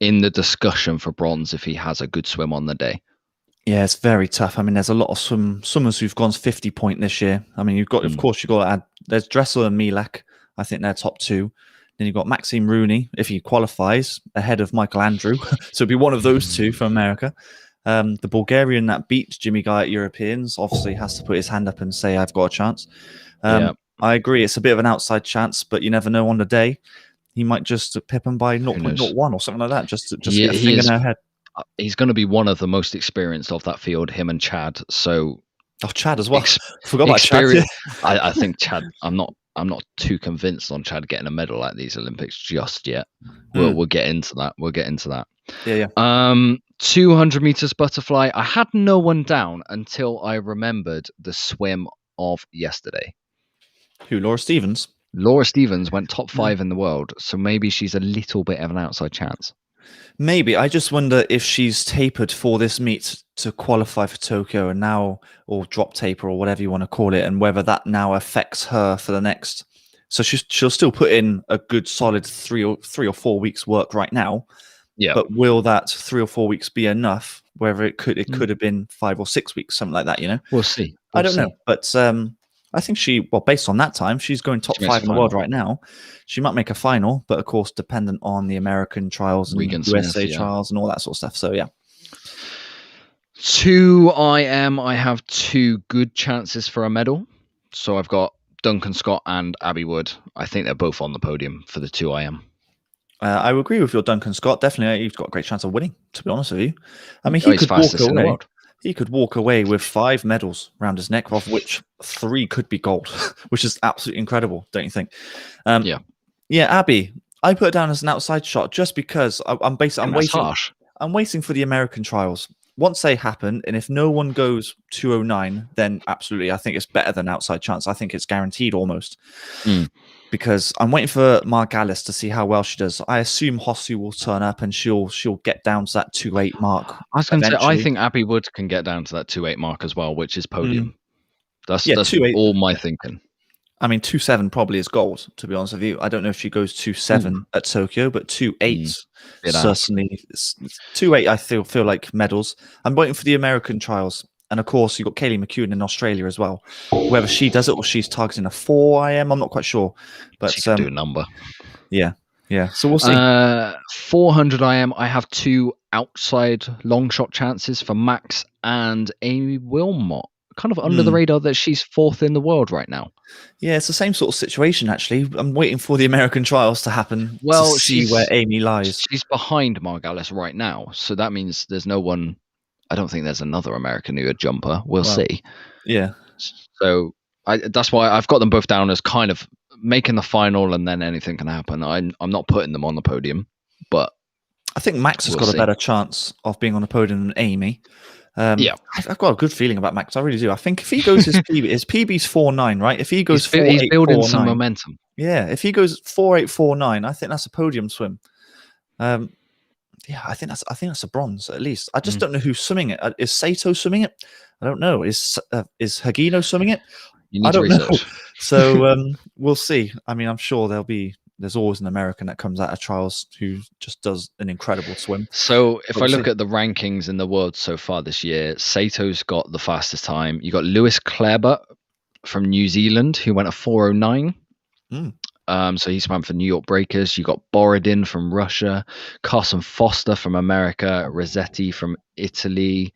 in the discussion for bronze if he has a good swim on the day. Yeah, it's very tough. I mean, there's a lot of swimmers who've gone 50 point this year. I mean, you've got, of course, you've got to add, there's Dressel and Milak. I think they're top 2. Then you've got Maxime Rooney, if he qualifies, ahead of Michael Andrew. So it'll be one of those 2 from America. The Bulgarian that beat Jimmy Guy at Europeans obviously has to put his hand up and say, I've got a chance. I agree. It's a bit of an outside chance, but you never know on the day. He might just pip him by 0.01 or something like that, just get a thing in her head. He's going to be one of the most experienced of that field, him and Chad. So, Chad as well. Forgot about Chad. I think Chad. I'm not too convinced on Chad getting a medal at these Olympics just yet. We'll get into that. Yeah. 200 meters butterfly. I had no one down until I remembered the swim of yesterday. Who? Laura Stevens. Laura Stevens went top 5 in the world, so maybe she's a little bit of an outside chance. Maybe. I just wonder if she's tapered for this meet to qualify for Tokyo and now, or drop taper or whatever you want to call it, and whether that now affects her for the next. So she'll still put in a good solid 3 or 4 weeks work right now. Yeah. But will that 3 or 4 weeks be enough? Whether it could have been 5 or 6 weeks, something like that, you know? We'll see. I don't know. But I think based on that time, she's going top 5 in the world right now. She might make a final, but of course, dependent on the American trials and USA trials and all that sort of stuff. So, yeah. 2 IM, I have 2 good chances for a medal. So I've got Duncan Scott and Abby Wood. I think they're both on the podium for the 2 IM. I would agree with your Duncan Scott. Definitely, he's got a great chance of winning, to be honest with you. I mean, he could walk away. He could walk away with 5 medals around his neck, of which 3 could be gold, which is absolutely incredible, don't you think? Yeah, Abby, I put her down as an outside shot just because I'm waiting for the American trials. Once they happen, and if no one goes 209, then absolutely, I think it's better than outside chance. I think it's guaranteed almost. Because I'm waiting for Margalis to see how well she does. I assume Hossu will turn up and she'll get down to that 2.8 mark. I was going to say, I think Abby Wood can get down to that 2.8 mark as well, which is podium. That's all my thinking. I mean, 2.7 probably is gold, to be honest with you. I don't know if she goes 2.7 at Tokyo, but 2.8 certainly. 2.8, I feel like medals. I'm waiting for the American trials. And of course, you've got Kaylee McEwen in Australia as well. Whether she does it or she's targeting a 4 IM, I'm not quite sure. But she can do a number. Yeah. So we'll see. 400 IM, I have 2 outside long shot chances for Max and Amy Wilmot. Kind of under the radar that she's 4th in the world right now. Yeah, it's the same sort of situation, actually. I'm waiting for the American trials to happen to see where Amy lies. She's behind Margalis right now, so that means there's no one. I don't think there's another American who a jumper. We'll see. Yeah. So that's why I've got them both down as kind of making the final, and then anything can happen. I'm not putting them on the podium, but I think Max has got a better chance of being on the podium than Amy. Yeah, I've got a good feeling about Max. I really do. I think if he goes his PB's 4.9, right? If he goes 4.8, he's building some momentum. Yeah, if he goes 4.8, 4.9, I think that's a podium swim. Yeah, I think that's a bronze at least. I just don't know who's swimming it. Is Sato swimming it? I don't know. Is Hagino swimming it? You need to research. Know. So we'll see. I mean, I'm sure there's always an American that comes out of trials who just does an incredible swim. So if I look at the rankings in the world so far this year, Sato's got the fastest time. You got Lewis Kleber from New Zealand who went a 4.09. So he swam for New York Breakers. You got Borodin from Russia, Carson Foster from America, Rossetti from Italy.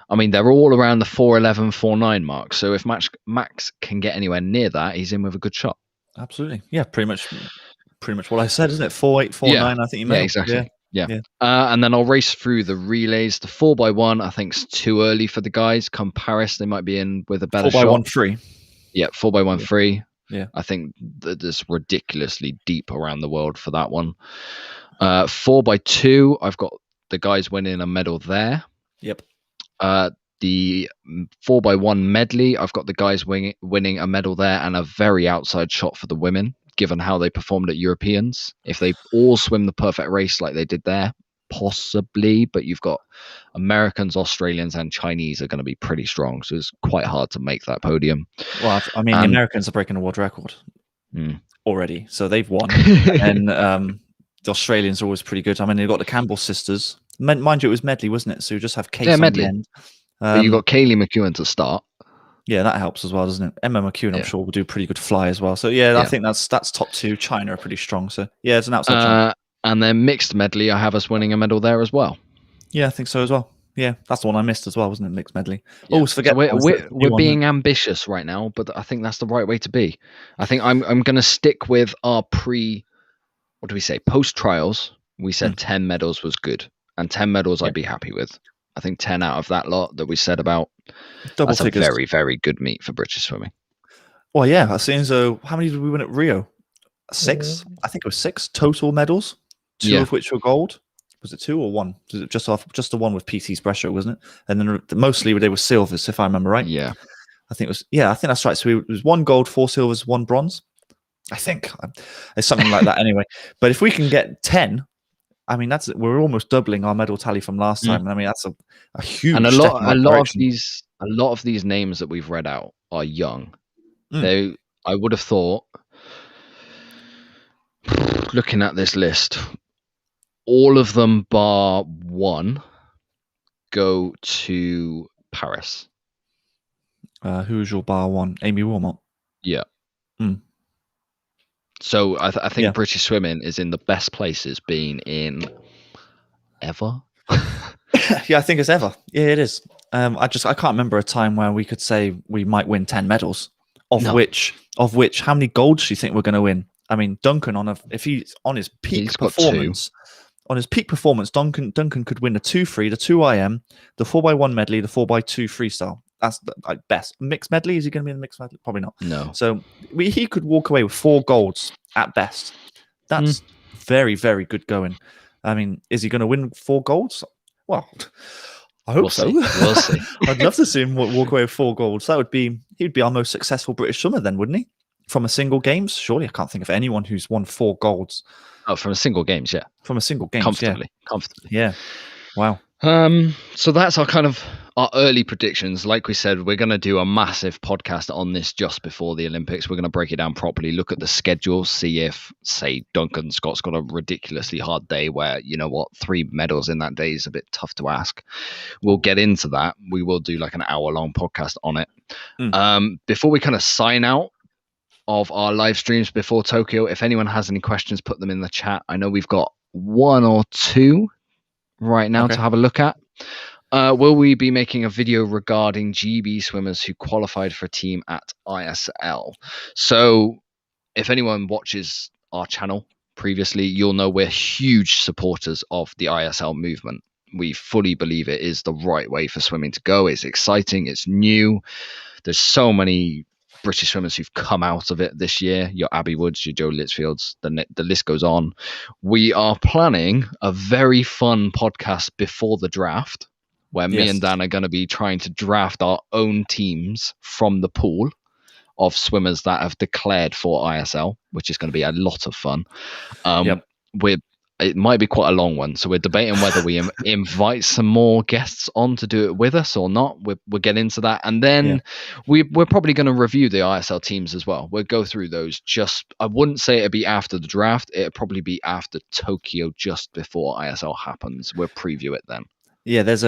I mean, they're all around the 4.11, 4.9 mark. So if Max can get anywhere near that, he's in with a good shot. Absolutely. Yeah, pretty much what I said, isn't it? 4.8, 4.9, I think you meant. Yeah, exactly. Yeah. And then I'll race through the relays. The 4x1, I think, is too early for the guys. Come Paris, they might be in with a better 4x1 free. Yeah, 4x1 free. Yeah. I think that it's ridiculously deep around the world for that one. 4x2, I've got the guys winning a medal there. Yep. The 4x1 medley, I've got the guys winning a medal there and a very outside shot for the women, given how they performed at Europeans. If they all swim the perfect race like they did there, possibly, but you've got Americans, Australians, and Chinese are going to be pretty strong, so it's quite hard to make that podium. Well, I mean, the Americans are breaking a world record already, so they've won. And the Australians are always pretty good. I mean, they've got the Campbell sisters. Mind you, it was medley, wasn't it? So you just have Kate on medley. the end. But you got Kaylee McEwen to start. Yeah, that helps as well, doesn't it? Emma McEwen, I'm sure, will do a pretty good fly as well. So yeah, I think that's top 2. China are pretty strong. So yeah, it's an outside shot. And then mixed medley, I have us winning a medal there as well. Yeah, I think so as well. Yeah, that's the one I missed as well, wasn't it? Mixed medley. Yeah. Always forget. So we're being ambitious right now, but I think that's the right way to be. I think I'm going to stick with our what do we say? Post trials. We said 10 medals was good, and 10 medals I'd be happy with. I think 10 out of that lot that we said about, that's a very, very good meet for British swimming. Well, yeah, I seems so. How many did we win at Rio? 6? I think it was 6 total medals, 2 of which were gold. Was it 2 or 1? Was it just the one with PT's breaststroke, wasn't it? And then mostly they were silvers, if I remember right. Yeah. I think that's right. So it was 1 gold, 4 silvers, 1 bronze. I think it's something like that anyway. But if we can get 10, I mean, we're almost doubling our medal tally from last time. I mean, that's a huge. And a lot of these names that we've read out are young. I would have thought, looking at this list, all of them bar 1 go to Paris. Who's your bar 1? Amy Wilmot. Yeah. So I think British swimming is in the best places being in ever. Yeah, I think it's ever. Yeah, it is. I can't remember a time where we could say we might win 10 medals, of which how many golds do you think we're going to win? I mean, Duncan if he's on his peak performance. On his peak performance, Duncan could win the 2 free, the 2 IM, the 4x1 medley, the 4x2 freestyle. That's like best. Mixed medley, is he going to be in the mixed medley? Probably not. No. So he could walk away with 4 golds at best. That's very, very good going. I mean, is he going to win 4 golds? Well, I hope so. We'll see. I'd love to see him walk away with 4 golds. He'd be our most successful British swimmer then, wouldn't he? From a single games? Surely I can't think of anyone who's won 4 golds. Oh, from a single games, yeah. From a single games, Comfortably. Yeah. Wow. So that's our early predictions. Like we said, we're going to do a massive podcast on this just before the Olympics. We're going to break it down properly, look at the schedule, see if, say, Duncan Scott's got a ridiculously hard day where, 3 medals in that day is a bit tough to ask. We'll get into that. We will do like an hour-long podcast on it. Before we kind of sign out of our live streams before Tokyo, if anyone has any questions, put them in the chat. I know we've got 1 or 2 right now to have a look at. Will we be making a video regarding GB swimmers who qualified for a team at ISL? So if anyone watches our channel previously, you'll know we're huge supporters of the ISL movement. We fully believe it is the right way for swimming to go. It's exciting. It's new. There's so many British swimmers who've come out of it this year. Your Abby Woods, your Joe Litzfields, the list goes on. We are planning a very fun podcast before the draft where me and Dan are going to be trying to draft our own teams from the pool of swimmers that have declared for ISL, which is going to be a lot of fun. It might be quite a long one, so we're debating whether we invite some more guests on to do it with us or not. We'll get into that, and then we're probably going to review the ISL teams as well. We'll go through those. I wouldn't say it'd be after the draft. It'd probably be after Tokyo, just before ISL happens. We'll preview it then. Yeah, there's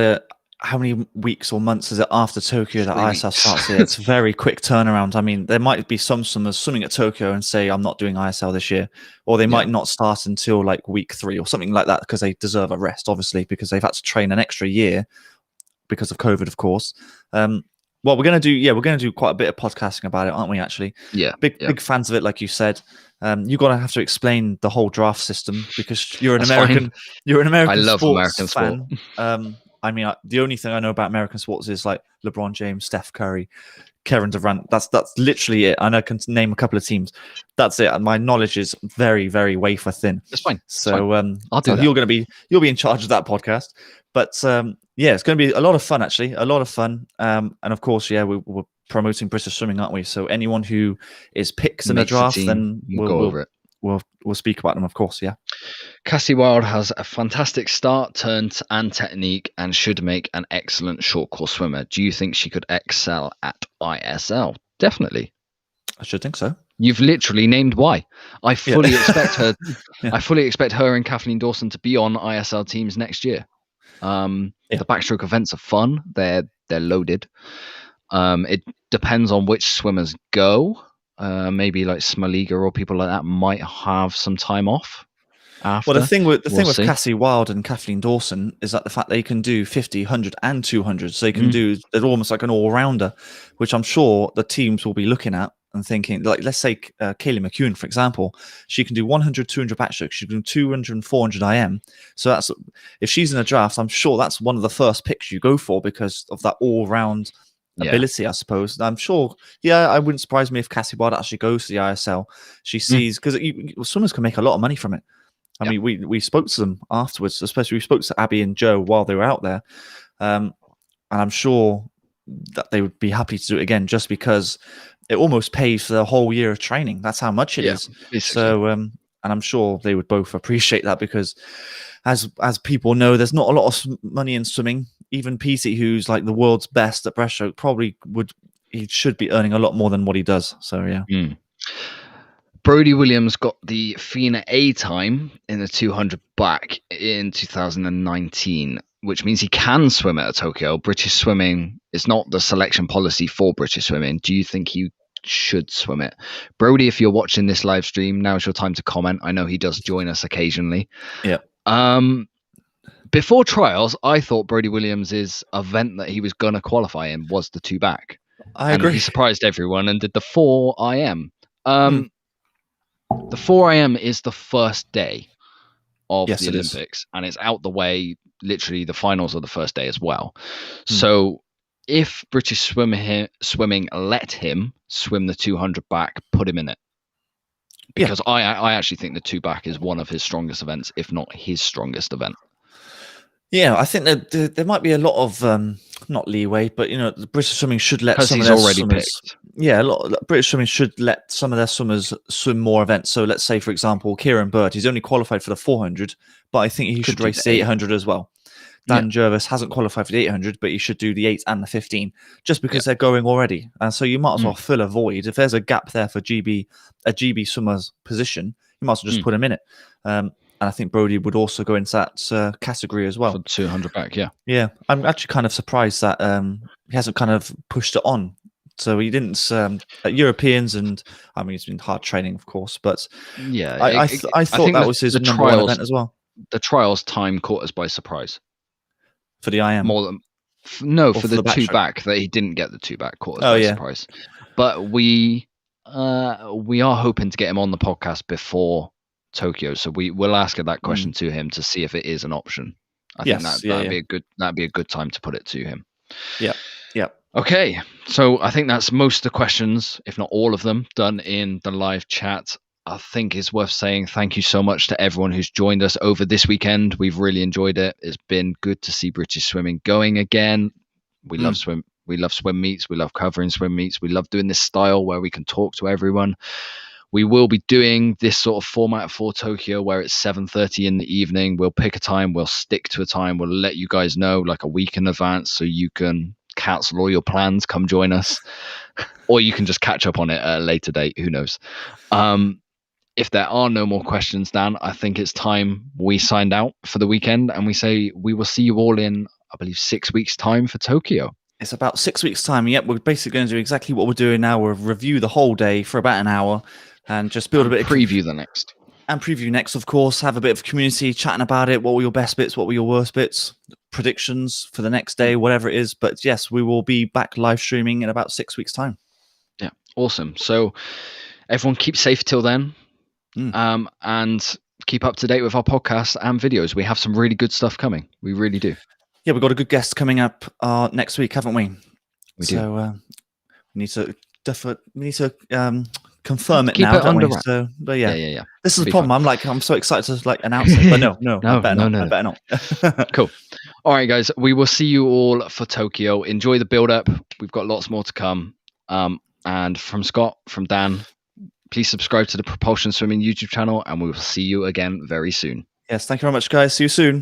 how many weeks or months is it after Tokyo that ISL starts? Yeah, it's a very quick turnaround. I mean, there might be some swimmers swimming at Tokyo and say, I'm not doing ISL this year, or they might not start until like week 3 or something like that because they deserve a rest, obviously, because they've had to train an extra year because of COVID, of course. Well, we're going to do quite a bit of podcasting about it, aren't we, actually? Yeah. Big fans of it, like you said. You're going to have to explain the whole draft system because you're an American. You're an American. I love American fan. Sport. I mean, the only thing I know about American sports is like LeBron James, Steph Curry, Kevin Durant. That's literally it. And I can name a couple of teams. That's it. And my knowledge is very, very wafer thin. That's fine. So I'll do that. You'll be in charge of that podcast. But yeah, it's going to be a lot of fun, actually. A lot of fun. And of course, we're promoting British swimming, aren't we? So anyone who is picked in the draft, then we'll go over it. We'll speak about them, of course. Yeah. Cassie Wild has a fantastic start, turn, and technique, and should make an excellent short course swimmer. Do you think she could excel at ISL? Definitely. I should think so. You've literally named why. I fully expect her. I fully expect her and Kathleen Dawson to be on ISL teams next year. The backstroke events are fun. They're loaded. It depends on which swimmers go. Maybe like Smaliga or people like that might have some time off. After. Well, the thing with Cassie Wild and Kathleen Dawson is that the fact they can do 50, 100 and 200. So they can they're almost like an all-rounder, which I'm sure the teams will be looking at and thinking, like, let's say Kaylee McEwen, for example, she can do 100, 200 backstroke. She can do 200 and 400 IM. So that's, if she's in a draft, I'm sure that's one of the first picks you go for because of that all-round ability, I suppose. I'm sure. Yeah, I wouldn't surprise me if Cassie Wild actually goes to the ISL. She sees, because swimmers can make a lot of money from it. I mean, we spoke to them afterwards, especially we spoke to Abby and Joe while they were out there. And I'm sure that they would be happy to do it again just because it almost pays for the whole year of training. That's how much it is. Basically. So, and I'm sure they would both appreciate that because as people know, there's not a lot of money in swimming. Even Petey, who's like the world's best at breaststroke, he should be earning a lot more than what he does. So, yeah. Brodie Williams got the FINA A time in the 200 back in 2019, which means he can swim at Tokyo. British swimming is not the selection policy for British swimming. Do you think he should swim it? Brodie, if you're watching this live stream, now's your time to comment. I know he does join us occasionally. Yeah. Before trials, I thought Brodie Williams' event that he was going to qualify in was the 2 back. I agree. He surprised everyone and did the 4 IM. The 4 IM is the first day of the Olympics, and it's out the way. Literally, the finals are the first day as well. So, if British swimming let him swim the 200 back, put him in it. Because I actually think the 2 back is one of his strongest events, if not his strongest event. Yeah, I think that there might be a lot of not leeway, but the British swimming should let some of their swimmers. Picked. Yeah, British swimming should let some of their swimmers swim more events. So let's say, for example, Kieran Bird, he's only qualified for the 400, but I think he should race the 800 as well. Dan Jervis hasn't qualified for the 800, but he should do the 8 and the 15 just because they're going already. And so you might as well fill a void. If there's a gap there for a GB swimmer's position, you might as well just put him in it. And I think Brody would also go into that category as well. For 200 back, Yeah, I'm actually kind of surprised that he hasn't kind of pushed it on. So he didn't at Europeans, and I mean, it's been hard training, of course, but I thought that was his number one event as well. The trials time caught us by surprise. For the IM? More than for the 2 back, that he didn't get the 2 back caught us by surprise. But we are hoping to get him on the podcast before Tokyo, so we will ask that question to him to see if it is an option. I think that'd be a good time to put it to him. Yeah. Okay, so I think that's most of the questions, if not all of them, done in the live chat. I think it's worth saying thank you so much to everyone who's joined us over this weekend. We've really enjoyed it. It's been good to see British swimming going again. We love swim. We love swim meets. We love covering swim meets. We love doing this style where we can talk to everyone. We will be doing this sort of format for Tokyo where it's 7:30 in the evening. We'll pick a time. We'll stick to a time. We'll let you guys know like a week in advance so you can cancel all your plans, come join us, or you can just catch up on it at a later date. Who knows? If there are no more questions, Dan, I think it's time we signed out for the weekend and we say we will see you all in, I believe, 6 weeks' time for Tokyo. It's about 6 weeks' time. Yep, we're basically going to do exactly what we're doing now. We'll review the whole day for about an hour and just build a bit of preview the next. And preview next, of course. Have a bit of community chatting about it. What were your best bits? What were your worst bits? Predictions for the next day, whatever it is. But yes, we will be back live streaming in about 6 weeks' time. Yeah, awesome. So everyone keep safe till then. And keep up to date with our podcast and videos. We have some really good stuff coming. We really do. Yeah, we've got a good guest coming up next week, haven't we? We do. We need to confirm it keep now, it don't we? wraps. So, but yeah. This is the Be problem. fun. I'm so excited to announce it, but no, I better not. Cool. All right, guys. We will see you all for Tokyo. Enjoy the build-up. We've got lots more to come. And from Scott, from Dan, please subscribe to the Propulsion Swimming YouTube channel, and we will see you again very soon. Yes, thank you very much, guys. See you soon.